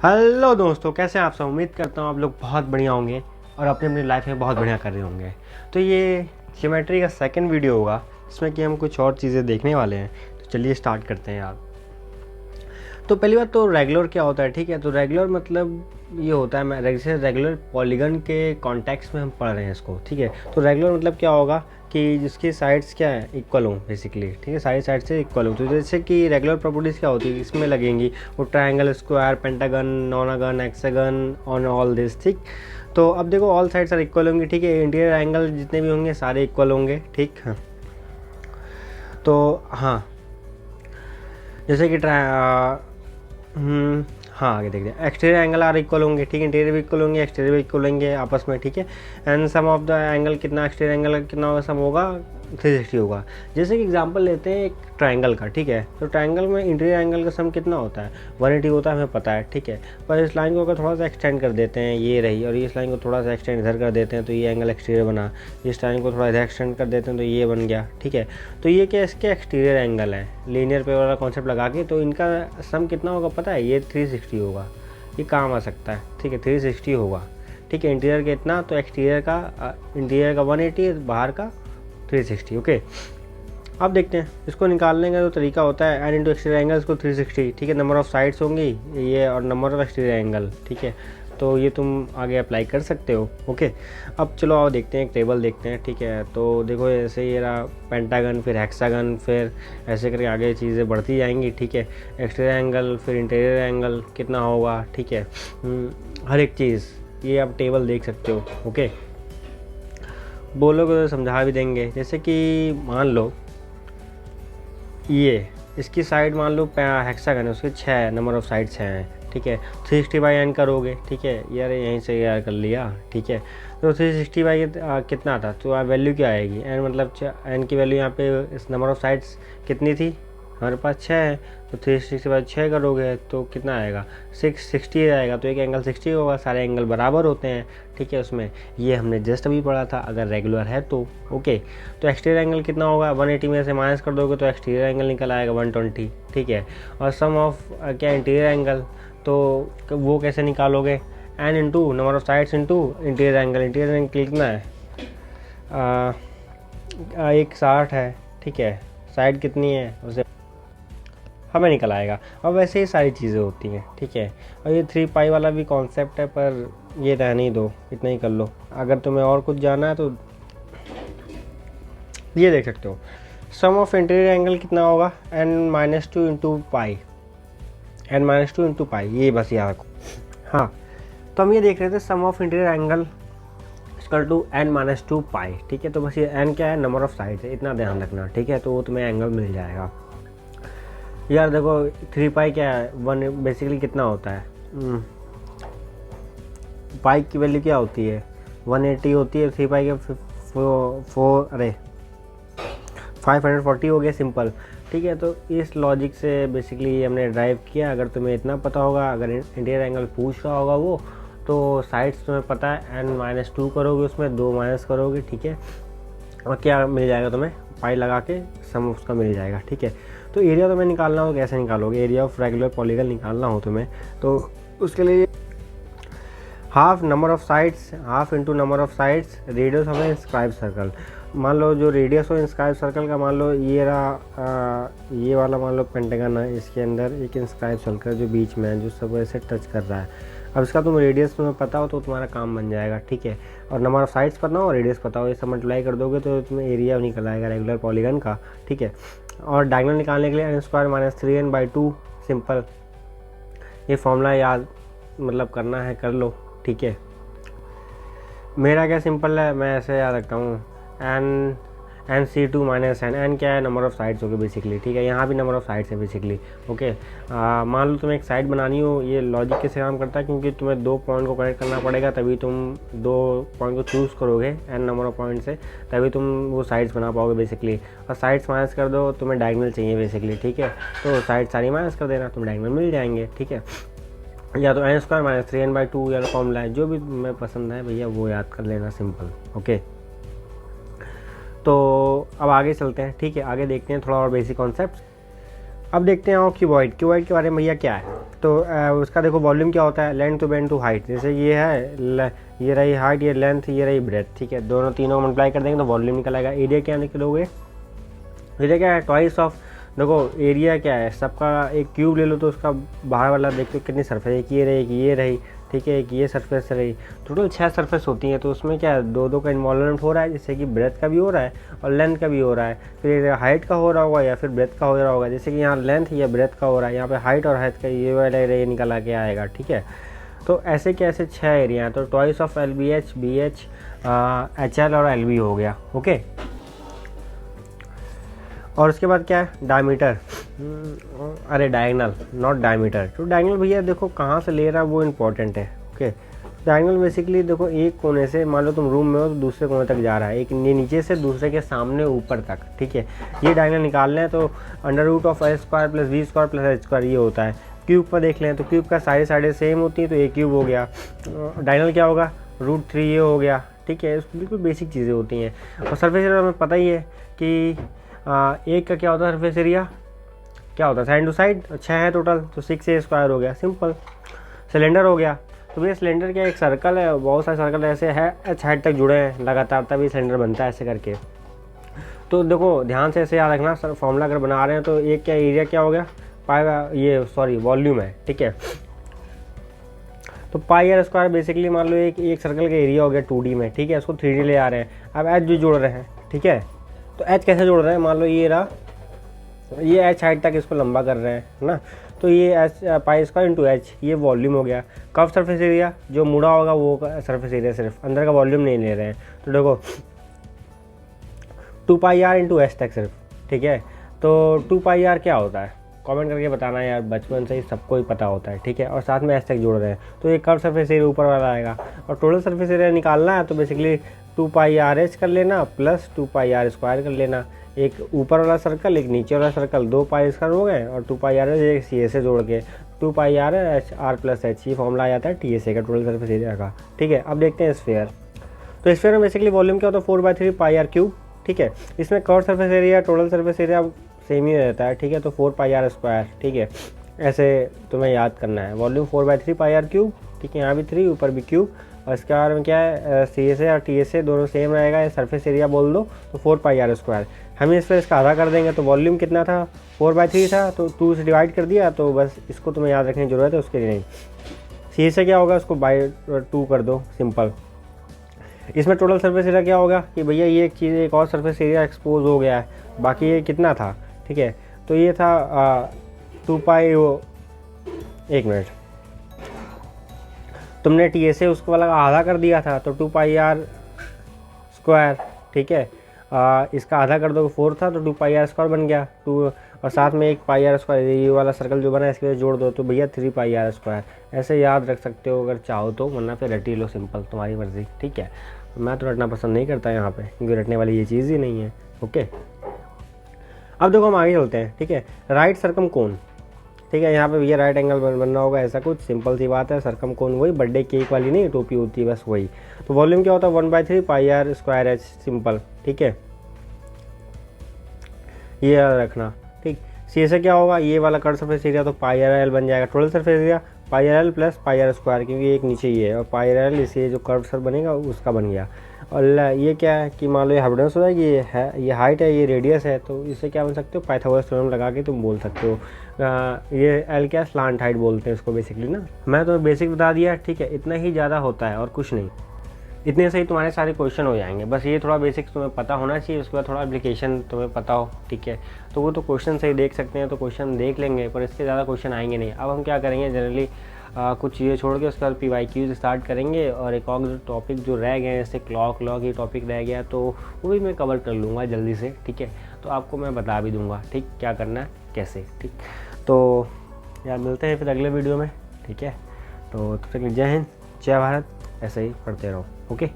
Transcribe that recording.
Hello दोस्तों, कैसे हैं आप सब। उम्मीद करता हूँ आप लोग बहुत बढ़िया होंगे और अपनी अपनी लाइफ में बहुत बढ़िया कर रहे होंगे। तो ये ज्योमेट्री का सेकंड वीडियो होगा जिसमें कि हम कुछ और चीज़ें देखने वाले हैं। तो चलिए स्टार्ट करते हैं यार। तो पहली बात तो रेगुलर क्या होता है, ठीक है। तो रेगुलर मतलब ये होता है, मैं जैसे रेगुलर पॉलीगन के कॉन्टेक्स्ट में हम पढ़ रहे हैं इसको, ठीक है। तो रेगुलर मतलब क्या होगा कि जिसकी साइड्स क्या है, इक्वल हो बेसिकली, ठीक है। सारी साइड से इक्वल हो। तो जैसे कि रेगुलर प्रॉपर्टीज़ क्या होती है, इसमें लगेंगी वो triangle, square, pentagon, नोनागन, hexagon on all this, ठीक। तो अब देखो ऑल साइड्स आर इक्वल होंगी, ठीक है। इंटीरियर एंगल जितने भी होंगे सारे इक्वल होंगे, ठीक है। तो हाँ, जैसे कि हाँ आगे देखते हैं। एक्सटीरियर एंगल आर इक्वल होंगे, ठीक है। इंटीरियर भी इक्वल होंगे, एक्सटीरियर भी इक्वल होंगे आपस में, ठीक है। And sum of the angle कितना, एक्सटीरियर एंगल कितना होगा, सम होगा 360 होगा। जैसे कि एग्जांपल लेते हैं एक ट्रायंगल का, ठीक है। तो ट्रायंगल में इंटीरियर एंगल का सम कितना होता है, 180 होता है, हमें पता है, ठीक है। पर इस लाइन को अगर थोड़ा सा एक्सटेंड कर देते हैं, ये रही, और इस लाइन को थोड़ा सा एक्सटेंड इधर कर देते हैं तो ये एंगल एक्सटीरियर बना। इस लाइन को थोड़ा इधर एक्सटेंड कर देते हैं तो ये बन गया, ठीक है। तो ये क्या, इसके एक्सटीरियर एंगल है, लीनियर पे वाला कॉन्सेप्ट लगा के। तो इनका सम कितना होगा पता है, ये 360 होगा। ये काम आ सकता है, ठीक है। 360 होगा, ठीक है। इंटीरियर का इतना, तो एक्सटीरियर का 180, बाहर का 360, ओके। अब देखते हैं इसको निकालने का जो तरीका होता है, एन इंटू एक्सटीरियर एंगल इसको 360, ठीक है। नंबर ऑफ साइड्स होंगी ये और नंबर ऑफ एक्सटीरियर एंगल, ठीक है। तो ये तुम आगे अप्लाई कर सकते हो, ओके। अब चलो आओ देखते हैं, एक टेबल देखते हैं, ठीक है। तो देखो ऐसे ये रहा पेंटागन, फिर हेक्सागन, फिर ऐसे करके आगे चीज़ें बढ़ती जाएंगी, ठीक है। एक्सटीरियर एंगल, फिर इंटीरियर एंगल कितना होगा, ठीक है। हर एक चीज़ ये आप टेबल देख सकते हो, ओके। बोलोगे तो समझा भी देंगे। जैसे कि मान लो ये इसकी साइड मान लो हेक्सागन है, उसके 6 नंबर ऑफ साइड 6 हैं, ठीक है। 360/n करोगे, ठीक है। यार यहीं से यार कर लिया, ठीक है। तो 360 कितना था, तो वैल्यू क्या आएगी, n मतलब n की वैल्यू यहाँ पे इस नंबर ऑफ साइड्स कितनी थी, हमारे पास 6 है। तो 360/6 करोगे तो कितना आएगा, 660 आएगा। तो एक एंगल 60 होगा, सारे एंगल बराबर होते हैं, ठीक है। उसमें ये हमने जस्ट अभी पढ़ा था, अगर रेगुलर है तो, ओके। तो एक्सटीरियर एंगल कितना होगा, 180 में से माइनस कर दोगे तो एक्सटीरियर एंगल निकल आएगा 120, ठीक है। और सम ऑफ क्या इंटीरियर एंगल, तो वो कैसे निकालोगे, n into number of sides into interior angle. Interior angle कितना है, 160 है, ठीक है। साइड कितनी है उसे हमें निकल आएगा। और वैसे ही सारी चीज़ें होती हैं, ठीक है। और ये 3 पाई वाला भी कॉन्सेप्ट है, पर ये रहने ही दो, इतना ही कर लो। अगर तुम्हें और कुछ जाना है तो ये देख सकते हो। सम ऑफ इंटीरियर एंगल कितना होगा, n-2 into pi, n-2 into pi, ये बस याद रखो। हाँ, तो हम ये देख रहे थे sum of interior angle equal to n-2 pi, ठीक है। तो बस ये n क्या है, नंबर ऑफ साइड है, इतना ध्यान रखना, ठीक है। तो वो तुम्हें एंगल मिल जाएगा। यार देखो 3 पाई क्या है, 1 बेसिकली कितना होता है, पाई की वैल्यू क्या होती है, 180 होती है। 3 पाई के 540 हो गया, सिंपल, ठीक है। तो इस लॉजिक से बेसिकली हमने ड्राइव किया। अगर तुम्हें इतना पता होगा, अगर इंटीरियर एंगल पूछ रहा होगा वो, तो साइड्स तुम्हें पता है, n-2 करोगे, उसमें 2 माइनस करोगे, ठीक है। और क्या मिल जाएगा तुम्हें, पाई लगा के सम उसका मिल जाएगा, ठीक है। तो एरिया तुम्हें निकालना हो, कैसे निकालोगे, एरिया ऑफ रेगुलर पॉलीगन निकालना हो तुम्हें, तो उसके लिए half number of sides, half into number of sides, radius of inscribe circle. मान लो जो रेडियस हो इंस्क्राइब सर्कल का, मान लो ये रहा, ये वाला मान लो पेंटागन है, इसके अंदर एक इंस्क्राइब सर्कल जो बीच में है, जो सब ऐसे टच कर रहा है। अब इसका तुम रेडियस तुम्हें पता हो तो तुम्हारा काम बन जाएगा, ठीक है। और नंबर ऑफ साइड्स पता हो, रेडियस पता हो, ये सब मल्टीप्लाई कर दोगे तो तुम्हें एरिया निकल आएगा रेगुलर पॉलीगन का, ठीक है। और डायगोनल निकालने के लिए n² - 3n/2, सिंपल। ये फॉर्मूला याद मतलब करना है, कर लो, ठीक है। मेरा क्या सिंपल है, मैं ऐसे याद रखता हूँ, n/2 - n क्या है, नंबर ऑफ साइड्स हो गए बेसिकली, ठीक है। यहाँ भी नंबर ऑफ साइड्स है बेसिकली, ओके। मान लो तुम्हें एक साइड बनानी हो, ये लॉजिक कैसे काम करता है, क्योंकि तुम्हें 2 पॉइंट को कनेक्ट करना पड़ेगा, तभी तुम 2 पॉइंट को चूज़ करोगे n नंबर ऑफ पॉइंट से, तभी तुम वो साइड्स बना पाओगे बेसिकली। और साइड्स माइनस कर दो, तुम्हें डायगोनल चाहिए बेसिकली, ठीक है। तो साइड सारी माइनस कर देना, तुम डायगोनल मिल जाएंगे, ठीक है। या तो n² - 3n/2 या फॉर्मूला है, जो भी तुम्हें पसंद है भैया वो याद कर लेना, सिंपल, ओके। तो अब आगे चलते हैं, ठीक है। आगे देखते हैं थोड़ा और बेसिक कॉन्सेप्ट। अब देखते हैं और क्यूबॉइड के बारे में भैया क्या है। तो उसका देखो वॉल्यूम क्या होता है, length to breadth to height. जैसे ये है, ये रही हाइट, ये लेंथ, ये रही ब्रेथ, ठीक है, दोनों तीनों को मल्टीप्लाई कर देंगे तो वॉल्यूम निकल आएगा। एरिया क्या निकलोगे, एरिया क्या है, ट्वाइस ऑफ, देखो एरिया क्या है सबका, एक क्यूब ले लो तो उसका बाहर वाला देखते हो कितनी सरफेस, एक ये रही, ठीक है, एक ये सरफेस रही, टोटल 6 सरफेस होती हैं। तो उसमें क्या है, दो का इन्वॉल्वमेंट हो रहा है, जैसे कि ब्रेथ का भी हो रहा है और लेंथ का भी हो रहा है, फिर हाइट का हो रहा होगा या फिर ब्रेथ का हो रहा होगा। जैसे कि यहाँ लेंथ या ब्रेथ का हो रहा है, यहाँ पे हाइट और हाइट का ये वाला एरिया निकल के आएगा, ठीक है। तो ऐसे के ऐसे 6 एरिया हैं, तो twice of LBH, BH, HL और LB हो गया, ओके। और उसके बाद क्या है, डायमीटर, अरे डायगनल नॉट डायमीटर। तो डायगनल भैया देखो कहाँ से ले रहा है वो इम्पोर्टेंट है, ओके। डायगनल बेसिकली देखो एक कोने से, मान लो तुम रूम में हो तो दूसरे कोने तक जा रहा है, एक नीचे से दूसरे के सामने ऊपर तक, ठीक है। ये डायगनल निकालना है तो √(a² + b² + h²) ये होता है। क्यूब पर देख लें तो क्यूब का साइडें सेम होती हैं तो एक क्यूब हो गया। डायगनल क्या होगा, √3 ये हो गया, ठीक है। बिल्कुल बेसिक चीज़ें होती हैं। और सरफेस एरिया हमें पता ही है कि एक का क्या होता है, सरफेस एरिया क्या होता है, साइड टू साइड, 6 है टोटल तो 6a² हो गया, सिंपल। सिलेंडर हो गया, तो भैया सिलेंडर क्या एक सर्कल है, बहुत सारे सर्कल ऐसे है H हाइट तक जुड़े हैं लगातार, तभी सिलेंडर बनता है ऐसे करके। तो देखो ध्यान से ऐसे याद रखना, सर फॉर्मूला अगर बना रहे हैं तो एक क्या एरिया क्या हो गया, वॉल्यूम है, ठीक है। तो πr² बेसिकली मान लो एक सर्कल का एरिया हो गया 2D में, ठीक है। इसको 3D ले आ रहे हैं, अब H भी जोड़ रहे हैं, ठीक है। तो H कैसे जोड़ रहे हैं, मान लो ये रहा, ये H हाइट तक इसको लंबा कर रहे हैं ना, तो ये π² × H, ये वॉल्यूम हो गया। कर्व सरफेस एरिया जो मुड़ा होगा वो सरफेस एरिया, सिर्फ अंदर का वॉल्यूम नहीं ले रहे हैं। तो देखो 2πr × H तक सिर्फ, ठीक है। तो 2πr क्या होता है, कमेंट करके बताना यार, बचपन से ही सबको ही पता होता है, ठीक है। और साथ में H तक जोड़ रहे हैं तो ये कर्व सरफेस एरिया ऊपर वाला आएगा। और टोटल सरफेस एरिया निकालना है तो बेसिकली 2πrh कर लेना + 2πr² कर लेना। एक ऊपर वाला सर्कल, एक नीचे वाला सर्कल, 2πr² हो गए और 2πrh एक CA से जोड़ के 2πr r + h, ये फॉर्मूला आ जाता है TSA का, टोटल सरफेस एरिया का, ठीक है। अब देखते हैं स्फीयर। तो स्फीयर में बेसिकली वॉल्यूम क्या होता है, 4/3 πr³, ठीक है। इसमें curve surface area, total surface area same ही रहता है, ठीक है। तो 4πr², ठीक है, ऐसे तुम्हें याद करना है। वॉल्यूम 4/3 πr³, ठीक है, यहाँ भी 3 ऊपर भी क्यूब। और इसके बारे में क्या है, CSA और TSA दोनों सेम रहेगा, सरफेस एरिया बोल दो तो 4πr²। हम इस पर इसका आधा कर देंगे तो वॉल्यूम कितना था, 4/3 था, तो 2 से डिवाइड कर दिया, तो बस इसको तुम्हें याद रखने की जरूरत है, उसके लिए नहीं। CSA क्या होगा, उसको /2 कर दो, सिंपल। इसमें टोटल सरफेस एरिया क्या होगा कि भैया ये एक चीज़, एक और सरफेस एरिया एक्सपोज हो गया है, बाकी ये कितना था, ठीक है। तो ये था 2π, एक मिनट, तुमने TSA उसको वाला आधा कर दिया था तो 2πr², ठीक है। इसका आधा कर दो, 4 था तो 2πr² बन गया 2, और साथ में एक πr², ये वाला सर्कल जो बना है इसके वजह जोड़ दो तो भैया 3πr²। ऐसे याद रख सकते हो अगर चाहो तो, वरना फिर रट ही लो, सिंपल, तुम्हारी मर्जी, ठीक है। मैं तो रटना पसंद नहीं करता यहाँ पे, क्योंकि रटने वाली ये चीज़ ही नहीं है, ओके। अब देखो हम आगे चलते हैं, ठीक है। राइट सर्कमकोन, ठीक है, यहाँ पे भैया राइट एंगल बनना होगा, ऐसा कुछ सिंपल सी बात है। सर्कमकोन वही बर्थडे केक वाली नहीं टोपी होती है, बस वही। तो वॉल्यूम क्या होता है, 1/3 πr²h, सिंपल, ठीक है, ये याद रखना, ठीक। CSA क्या होगा, ये वाला कर्व सरफेस एरिया तो πrl बन जाएगा, total surface area πrl + πr², क्योंकि एक नीचे ये है, और πrl इससे जो कर्व सर बनेगा उसका बन गया। और ये क्या है कि मान लो ये हाइपोटेनस हो जाएगी, ये हाइट है, ये रेडियस है, तो इससे क्या बन सकते हो, पाइथागोरस थ्योरम लगा के तुम बोल सकते हो। ये L क्या, स्लांट हाइट बोलते हैं इसको बेसिकली ना। मैं तुम्हें बेसिक बता दिया, ठीक है, इतना ही ज़्यादा होता है और कुछ नहीं। इतने से ही तुम्हारे सारे क्वेश्चन हो जाएंगे, बस ये थोड़ा बेसिक तुम्हें पता होना चाहिए, उसके बाद थोड़ा एप्लीकेशन तुम्हें पता हो, ठीक है। तो वो तो क्वेश्चन से ही देख सकते हैं, तो क्वेश्चन देख लेंगे, पर इससे ज़्यादा क्वेश्चन आएंगे नहीं। अब हम क्या करेंगे, जनरली कुछ चीज़ें छोड़ के उसके बाद PYQs स्टार्ट करेंगे, और एक और टॉपिक जो रह गए हैं, जैसे क्लॉक लॉग ये टॉपिक रह गया, तो वो भी मैं कवर कर लूँगा जल्दी से, ठीक है। तो आपको मैं बता भी दूँगा, ठीक, क्या करना है कैसे, ठीक। तो यार मिलते हैं फिर अगले वीडियो में, ठीक है। तो तब तक जय हिंद, जय भारत, ऐसे ही पढ़ते रहो, ओके।